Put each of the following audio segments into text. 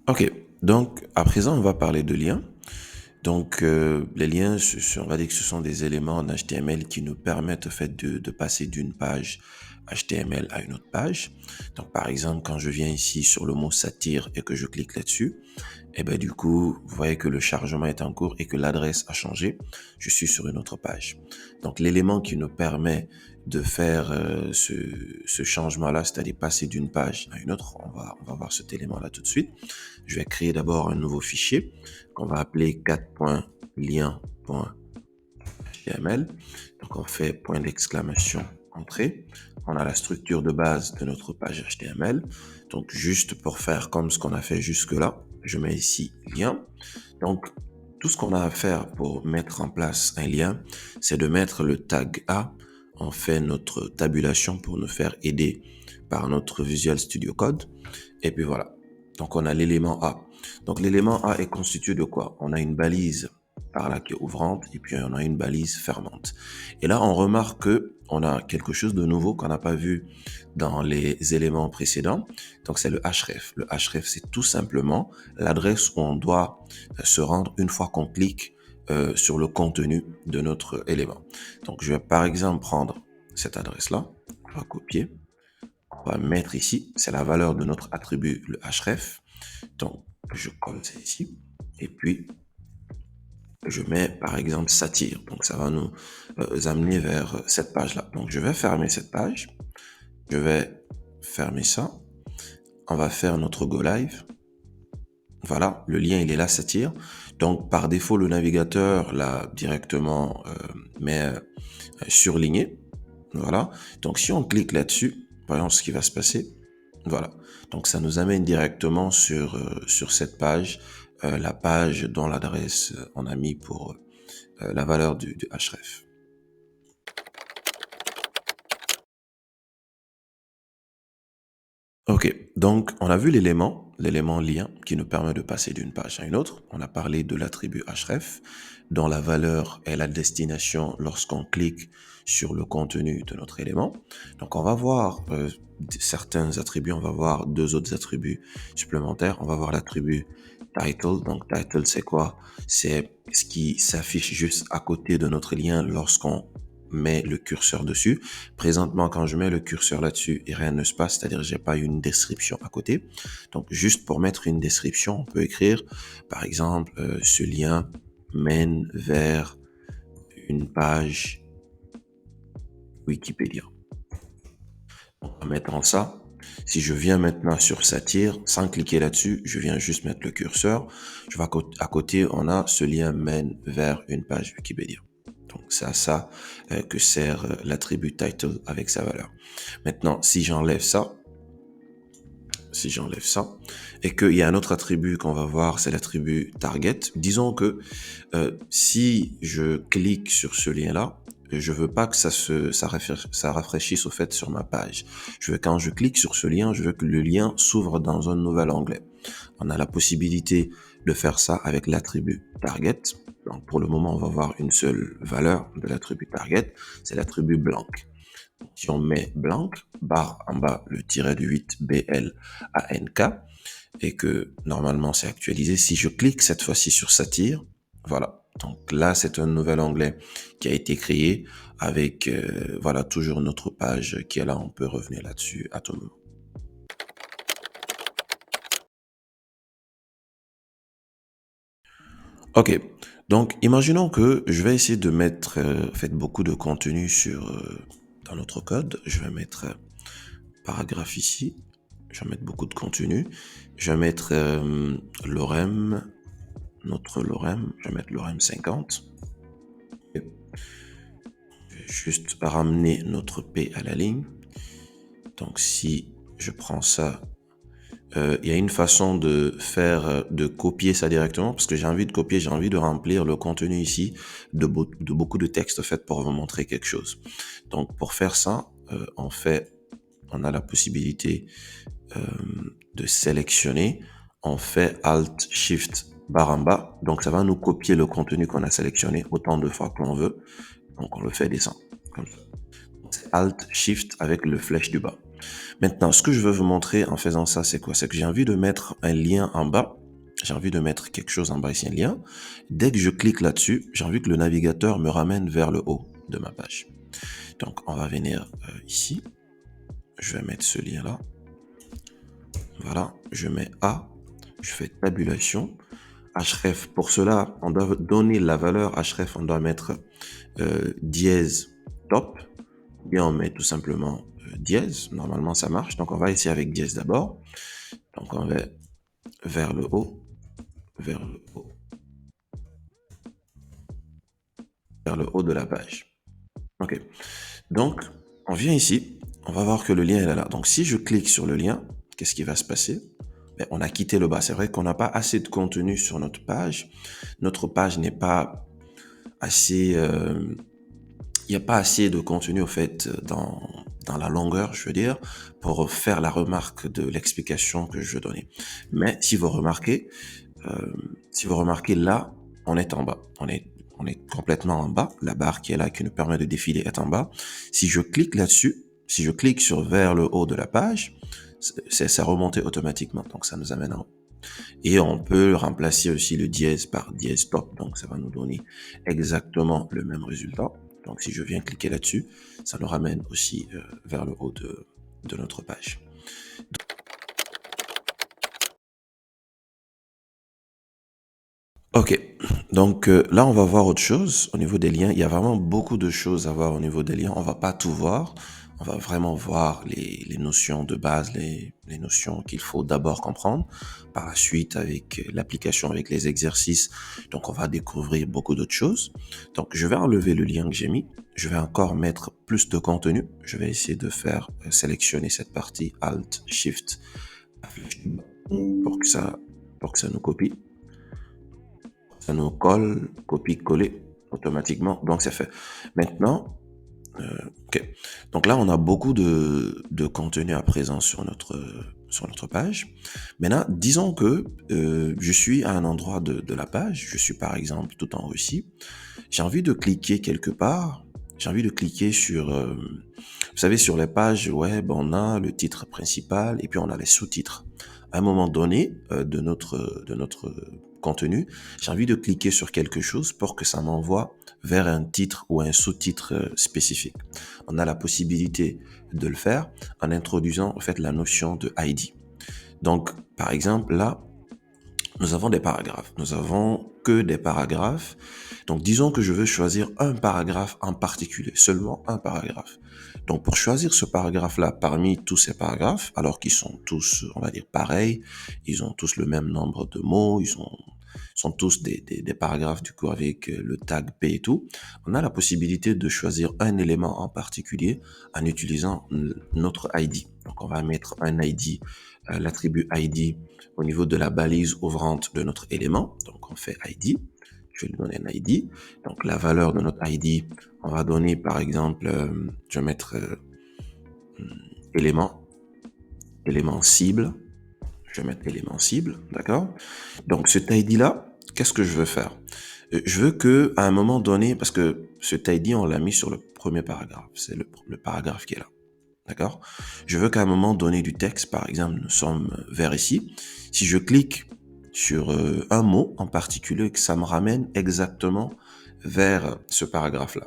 Ok, donc à présent on va parler de liens. Donc les liens, on va dire que ce sont des éléments en HTML qui nous permettent en fait de passer d'une page HTML à une autre page. Donc par exemple, quand je viens ici sur le mot satire et que je clique là-dessus, et ben du coup, vous voyez que le chargement est en cours et que l'adresse a changé. Je suis sur une autre page. Donc l'élément qui nous permet de faire ce changement-là, c'est-à-dire passer d'une page à une autre, on va voir cet élément-là tout de suite. Je vais créer d'abord un nouveau fichier qu'on va appeler 4.lien.html. Donc on fait point d'exclamation entrée. On a la structure de base de notre page HTML. Donc juste pour faire comme ce qu'on a fait jusque-là, je mets ici lien. Donc tout ce qu'on a à faire pour mettre en place un lien, c'est de mettre le tag A. On fait notre tabulation pour nous faire aider par notre Visual Studio Code. Et puis voilà. Donc on a l'élément A. Donc l'élément A est constitué de quoi? On a une balise par là qui est ouvrante et puis on a une balise fermante. Et là on remarque que on a quelque chose de nouveau qu'on n'a pas vu dans les éléments précédents. Donc c'est le href. Le href, c'est tout simplement l'adresse où on doit se rendre une fois qu'on clique sur le contenu de notre élément. Donc je vais par exemple prendre cette adresse-là, on va copier, on va mettre ici, c'est la valeur de notre attribut, le href. Donc, je colle ça ici. Et puis, je mets par exemple satire. Donc, ça va nous amener vers cette page-là. Donc, je vais fermer cette page. Je vais fermer ça. On va faire notre go live. Voilà, le lien, il est là, satire. Donc, par défaut, le navigateur l'a directement met surligné. Voilà. Donc, si on clique là-dessus, voyons ce qui va se passer. Voilà. Donc, ça nous amène directement sur cette page, la page dont l'adresse on a mis pour la valeur du href. Ok, donc on a vu l'élément lien qui nous permet de passer d'une page à une autre. On a parlé de l'attribut href dont la valeur est la destination lorsqu'on clique sur le contenu de notre élément. Donc on va voir certains attributs, on va voir deux autres attributs supplémentaires. On va voir l'attribut title. Donc title c'est quoi? C'est ce qui s'affiche juste à côté de notre lien lorsqu'on met le curseur dessus. Présentement, quand je mets le curseur là-dessus et rien ne se passe, c'est-à-dire j'ai pas une description à côté. Donc, juste pour mettre une description, on peut écrire, par exemple, ce lien mène vers une page Wikipédia. En mettant ça, si je viens maintenant sur satire, sans cliquer là-dessus, je viens juste mettre le curseur. Je vais à côté, on a ce lien mène vers une page Wikipédia. Donc c'est à ça que sert l'attribut title avec sa valeur. Maintenant, si j'enlève ça, et qu'il y a un autre attribut qu'on va voir, c'est l'attribut target. Disons que si je clique sur ce lien-là, je veux pas que ça rafraîchisse au fait sur ma page. Quand je clique sur ce lien, je veux que le lien s'ouvre dans un nouvel onglet. On a la possibilité de faire ça avec l'attribut target. Donc pour le moment, on va voir une seule valeur de l'attribut target, c'est l'attribut blanc. Si on met blanc, barre en bas, le tiret de 8 BLANK, et que normalement c'est actualisé, si je clique cette fois-ci sur satire, voilà. Donc là, c'est un nouvel onglet qui a été créé avec, voilà, toujours notre page qui est là. On peut revenir là-dessus à tout moment. Ok. Donc, imaginons que je vais essayer de mettre, fait beaucoup de contenu dans notre code. Je vais mettre paragraphe ici. Je vais mettre beaucoup de contenu. Je vais mettre l'orem, notre lorem. Je vais mettre lorem 50. Je vais juste ramener notre P à la ligne. Donc si je prends ça, il y a une façon de faire, de copier ça directement parce que j'ai envie de copier, j'ai envie de remplir le contenu ici de beaucoup de textes en fait pour vous montrer quelque chose. Donc pour faire ça, on a la possibilité euh, de sélectionner, on fait Alt Shift barre en bas, donc ça va nous copier le contenu qu'on a sélectionné autant de fois qu'on veut, donc on le fait descendre, comme ça. C'est Alt Shift avec le flèche du bas. Maintenant, ce que je veux vous montrer en faisant ça, c'est quoi? C'est que j'ai envie de mettre un lien en bas j'ai envie de mettre quelque chose en bas ici, un lien. Dès que je clique là-dessus, j'ai envie que le navigateur me ramène vers le haut de ma page. Donc, on va venir ici. Je vais mettre ce lien-là. Voilà, je mets A, je fais tabulation. Href, pour cela, on doit donner la valeur href, on doit mettre dièse top, bien on met tout simplement dièse, normalement ça marche, donc on va essayer avec dièse d'abord, donc on va vers le haut, vers le haut, vers le haut de la page. Ok, donc on vient ici, on va voir que le lien est là. Donc si je clique sur le lien, qu'est-ce qui va se passer? Ben, on a quitté le bas. C'est vrai qu'on n'a pas assez de contenu sur notre page. Notre page n'est pas assez... il n'y a pas assez de contenu, au fait, dans la longueur, je veux dire, pour faire la remarque de l'explication que je veux donner. Mais si vous remarquez là, on est en bas. On est complètement en bas. La barre qui est là, qui nous permet de défiler, est en bas. Si je clique là-dessus, si je clique sur vers le haut de la page, ça remonte automatiquement. Donc, ça nous amène en haut. Et on peut remplacer aussi le dièse par dièse top. Donc, ça va nous donner exactement le même résultat. Donc, si je viens cliquer là-dessus, ça nous ramène aussi vers le haut de notre page. Ok, donc là, on va voir autre chose au niveau des liens. Il y a vraiment beaucoup de choses à voir au niveau des liens. On va pas tout voir. On va vraiment voir les notions de base, les notions qu'il faut d'abord comprendre. Par la suite, avec l'application, avec les exercices, donc on va découvrir beaucoup d'autres choses. Donc, je vais enlever le lien que j'ai mis. Je vais encore mettre plus de contenu. Je vais essayer de faire sélectionner cette partie Alt, Shift, pour que ça, pour que ça nous copie. Ça nous colle, copie-coller automatiquement. Donc, c'est fait. Maintenant, ok. Donc là, on a beaucoup de contenu à présent sur notre page. Maintenant, disons que je suis à un endroit de la page. Je suis par exemple tout en haut ici. J'ai envie de cliquer quelque part. J'ai envie de cliquer sur... vous savez, sur les pages web, on a le titre principal et puis on a les sous-titres. À un moment donné de notre contenu, j'ai envie de cliquer sur quelque chose pour que ça m'envoie vers un titre ou un sous-titre spécifique. On a la possibilité de le faire en introduisant en fait la notion de ID. Donc, par exemple, là, nous avons des paragraphes. Nous avons que des paragraphes. Donc, disons que je veux choisir un paragraphe en particulier, seulement un paragraphe. Donc, pour choisir ce paragraphe-là parmi tous ces paragraphes, alors qu'ils sont tous, on va dire, pareils, ils ont tous le même nombre de mots, sont tous des paragraphes, du coup, avec le tag P et tout, on a la possibilité de choisir un élément en particulier en utilisant notre ID. Donc, on va mettre un ID, l'attribut ID au niveau de la balise ouvrante de notre élément. Donc, on fait ID. Je vais lui donner un ID. Donc, la valeur de notre ID, on va donner, par exemple, je vais mettre élément cible. Je vais mettre élément cible, d'accord? Donc, cet ID-là, qu'est-ce que je veux faire? Je veux que à un moment donné, parce que cet ID, on l'a mis sur le premier paragraphe. C'est le paragraphe qui est là. D'accord? Je veux qu'à un moment donné du texte, par exemple, nous sommes vers ici. Si je clique sur un mot en particulier, que ça me ramène exactement vers ce paragraphe-là.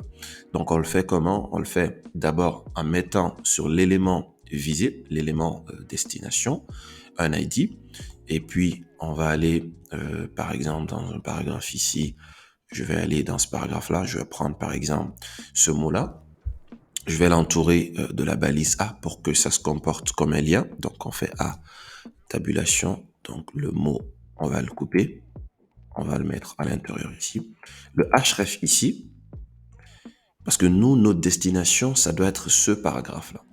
Donc, on le fait comment? On le fait d'abord en mettant sur l'élément visé, l'élément destination, un ID. Et puis, on va aller, par exemple, dans un paragraphe ici, je vais aller dans ce paragraphe-là, je vais prendre, par exemple, ce mot-là. Je vais l'entourer de la balise A pour que ça se comporte comme un lien. Donc, on fait A, tabulation. Donc, le mot, on va le couper. On va le mettre à l'intérieur ici. Le href ici, parce que nous, notre destination, ça doit être ce paragraphe-là.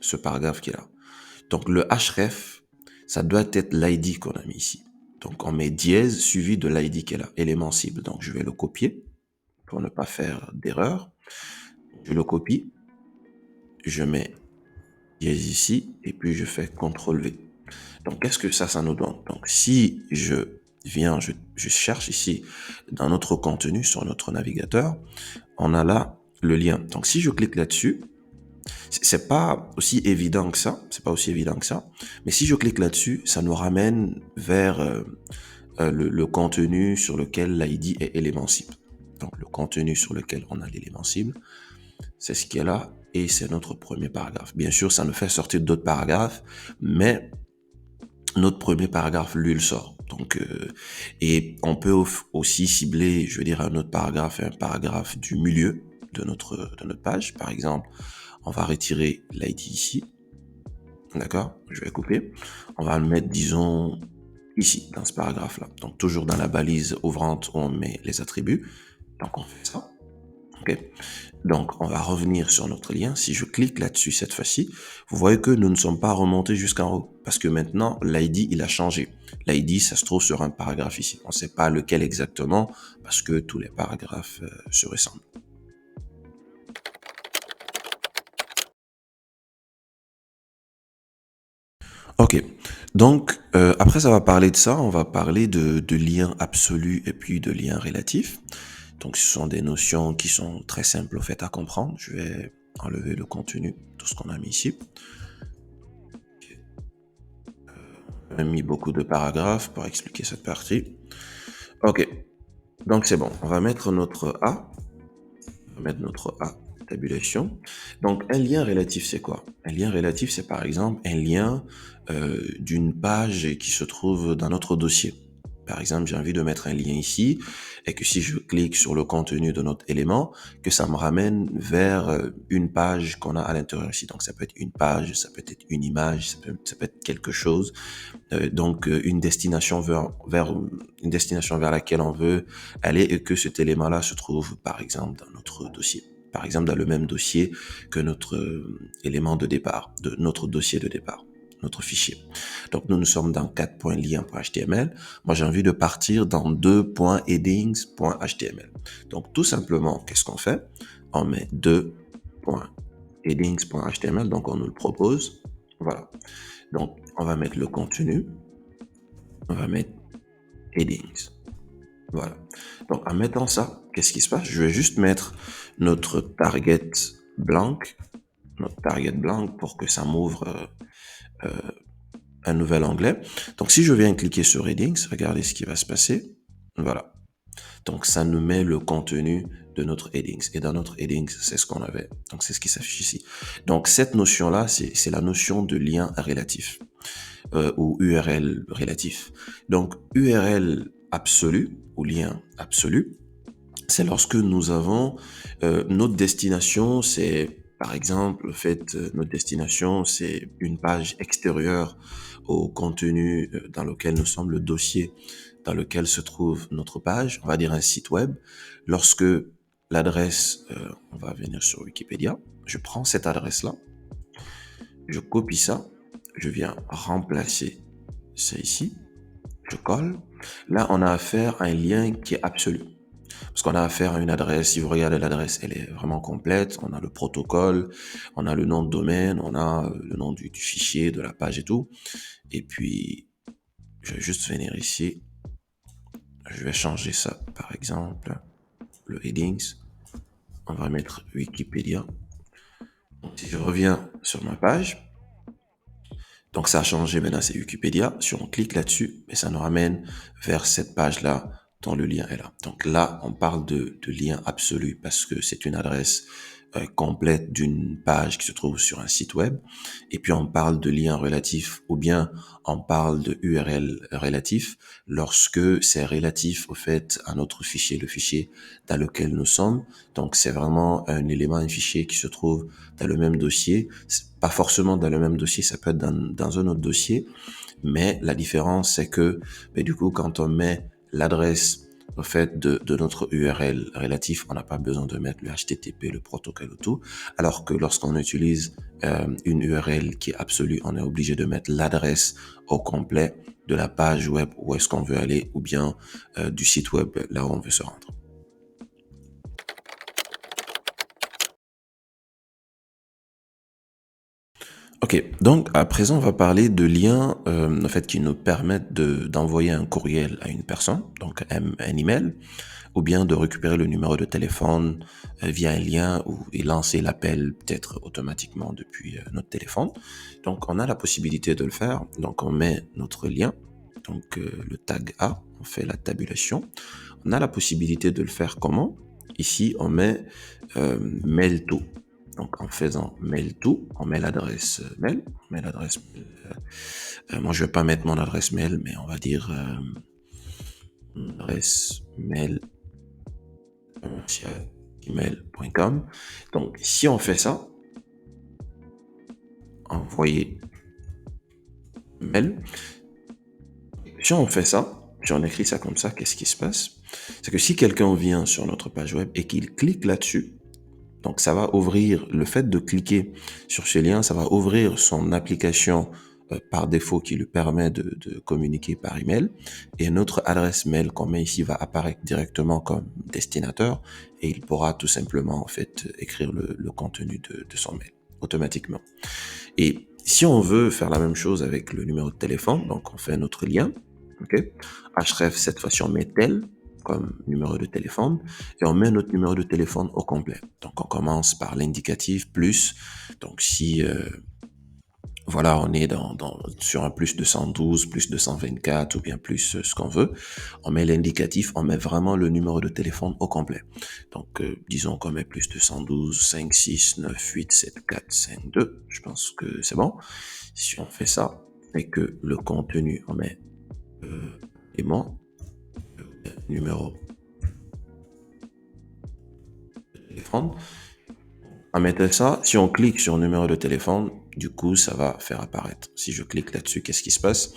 Ce paragraphe qui est là. Donc, le href, ça doit être l'ID qu'on a mis ici. Donc, on met dièse suivi de l'ID qui est là, élément cible. Donc, je vais le copier pour ne pas faire d'erreur. Je le copie. Je mets dièse ici et puis je fais CTRL-V. Donc, qu'est-ce que ça nous donne? Donc, si je viens, je cherche ici dans notre contenu sur notre navigateur, on a là le lien. Donc, si je clique là-dessus, c'est pas aussi évident que ça. C'est pas aussi évident que ça. Mais si je clique là-dessus, ça nous ramène vers le contenu sur lequel l'ID est élément cible. Donc, le contenu sur lequel on a l'élément cible, c'est ce qui est là et c'est notre premier paragraphe. Bien sûr, ça nous fait sortir d'autres paragraphes, mais notre premier paragraphe, lui, le sort. Donc, et on peut aussi cibler, je veux dire, un autre paragraphe et un paragraphe du milieu de notre page. Par exemple, on va retirer l'ID ici. D'accord? Je vais couper. On va le mettre, disons, ici, dans ce paragraphe-là. Donc, toujours dans la balise ouvrante où on met les attributs. Donc, on fait ça. OK? Donc, on va revenir sur notre lien. Si je clique là-dessus cette fois-ci, vous voyez que nous ne sommes pas remontés jusqu'en haut. Parce que maintenant, l'ID, il a changé. L'ID, ça se trouve sur un paragraphe ici. On ne sait pas lequel exactement parce que tous les paragraphes se ressemblent. Ok, donc après avoir parlé de ça, on va parler de liens absolus et puis de liens relatifs. Donc ce sont des notions qui sont très simples au fait à comprendre. Je vais enlever le contenu, tout ce qu'on a mis ici. On a mis beaucoup de paragraphes pour expliquer cette partie. Ok, donc c'est bon. On va mettre notre A. On va mettre notre A, tabulation. Donc un lien relatif, c'est quoi? Un lien relatif, c'est par exemple un lien d'une page qui se trouve dans notre dossier. Par exemple, j'ai envie de mettre un lien ici et que si je clique sur le contenu de notre élément, que ça me ramène vers une page qu'on a à l'intérieur ici. Donc, ça peut être une page, ça peut être une image, ça peut être quelque chose. Donc, une destination une destination vers laquelle on veut aller et que cet élément-là se trouve, par exemple, dans notre dossier. Par exemple, dans le même dossier que notre élément de départ, de notre dossier de départ, notre fichier. Donc, nous sommes dans 4.liens.html. Moi, j'ai envie de partir dans 2.headings.html. Donc, tout simplement, qu'est-ce qu'on fait? On met 2.headings.html. Donc, on nous le propose. Voilà. Donc, on va mettre le contenu. On va mettre headings. Voilà. Donc, en mettant ça, qu'est-ce qui se passe? Je vais juste mettre notre target blanc, pour que ça m'ouvre un nouvel onglet. Donc, si je viens cliquer sur Headings, regardez ce qui va se passer. Voilà. Donc, ça nous met le contenu de notre Headings. Et dans notre Headings, c'est ce qu'on avait. Donc, c'est ce qui s'affiche ici. Donc, cette notion-là, c'est la notion de lien relatif ou URL relatif. Donc, URL absolu ou lien absolu, c'est lorsque nous avons notre destination, c'est par exemple, le fait, notre destination, c'est une page extérieure au contenu dans lequel nous sommes, le dossier dans lequel se trouve notre page, on va dire un site web. Lorsque l'adresse, on va venir sur Wikipédia, je prends cette adresse-là, je copie ça, je viens remplacer ça ici, je colle. Là, on a affaire à un lien qui est absolu. Parce qu'on a affaire à une adresse, si vous regardez l'adresse, elle est vraiment complète. On a le protocole, on a le nom de domaine, on a le nom du fichier, de la page et tout. Et puis, je vais juste venir ici. Je vais changer ça, par exemple, le headings. On va mettre Wikipédia. Donc, si je reviens sur ma page, donc ça a changé, maintenant c'est Wikipédia. Si on clique là-dessus, ça nous ramène vers cette page-là dont le lien est là. Donc là, on parle de lien absolu parce que c'est une adresse complète d'une page qui se trouve sur un site web. Et puis on parle de lien relatif ou bien on parle de URL relatif lorsque c'est relatif au fait à notre fichier, le fichier dans lequel nous sommes. Donc c'est vraiment un élément, un fichier qui se trouve dans le même dossier. Pas forcément dans le même dossier, ça peut être dans un autre dossier. Mais la différence, c'est que du coup, quand on met l'adresse au fait de notre URL relatif, on n'a pas besoin de mettre le HTTP, le protocole ou tout. Alors que lorsqu'on utilise une URL qui est absolue, on est obligé de mettre l'adresse au complet de la page web où est-ce qu'on veut aller ou bien du site web là où on veut se rendre. Ok, donc à présent on va parler de liens en fait qui nous permettent d'envoyer un courriel à une personne, donc un email, ou bien de récupérer le numéro de téléphone via un lien et lancer l'appel peut-être automatiquement depuis notre téléphone. Donc on a la possibilité de le faire. Donc on met notre lien. donc le tag A, on fait la tabulation. On a la possibilité de le faire comment? Ici, on met mail to. Donc, en faisant mail to, on met l'adresse mail. On met l'adresse mail. Moi, je vais pas mettre mon adresse mail, mais on va dire adresse mail gmail.com. Donc, si on fait ça, envoyer mail. Si on fait ça, si on écrit ça comme ça, qu'est-ce qui se passe? C'est que si quelqu'un vient sur notre page web et qu'il clique là-dessus, donc ça va ouvrir, le fait de cliquer sur ce lien, ça va ouvrir son application par défaut qui lui permet de communiquer par email, et notre adresse mail qu'on met ici va apparaître directement comme destinateur, et il pourra tout simplement en fait écrire le contenu de son mail automatiquement. Et si on veut faire la même chose avec le numéro de téléphone, donc on fait notre lien, ok, href cette fois-ci on met tel comme numéro de téléphone, et on met notre numéro de téléphone au complet. Donc on commence par l'indicatif plus, donc si voilà, on est sur un plus 212, plus 224 ou bien plus ce qu'on veut, on met l'indicatif, on met vraiment le numéro de téléphone au complet. Donc disons qu'on met plus 212, 5, 6, 9, 8, 7, 4, 5, 2, je pense que c'est bon. Si on fait ça et que le contenu, on met aimant, numéro de téléphone. On mettait ça, si on clique sur numéro de téléphone, du coup, ça va faire apparaître. Si je clique là-dessus, qu'est-ce qui se passe?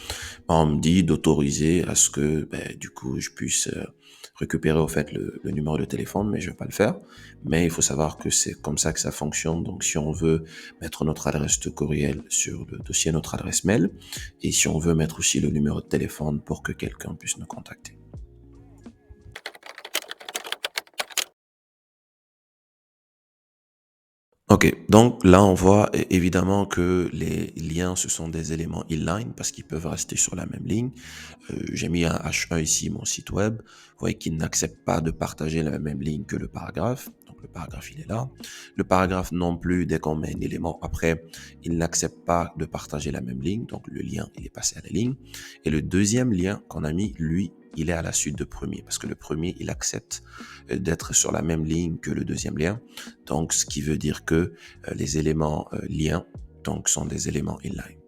On me dit d'autoriser à ce que, du coup, je puisse récupérer au fait le numéro de téléphone, mais je vais pas le faire. Mais il faut savoir que c'est comme ça que ça fonctionne. Donc, si on veut mettre notre adresse de courriel sur le dossier, notre adresse mail, et si on veut mettre aussi le numéro de téléphone pour que quelqu'un puisse nous contacter. Ok, donc là on voit évidemment que les liens ce sont des éléments inline parce qu'ils peuvent rester sur la même ligne. J'ai mis un H1 ici, mon site web. Vous voyez qu'il n'accepte pas de partager la même ligne que le paragraphe. Donc le paragraphe il est là. Le paragraphe non plus, dès qu'on met un élément après, il n'accepte pas de partager la même ligne. Donc le lien il est passé à la ligne. Et le deuxième lien qu'on a mis, lui, il est à la suite de premier parce que le premier il accepte d'être sur la même ligne que le deuxième lien. Donc ce qui veut dire que les éléments liens donc sont des éléments inline.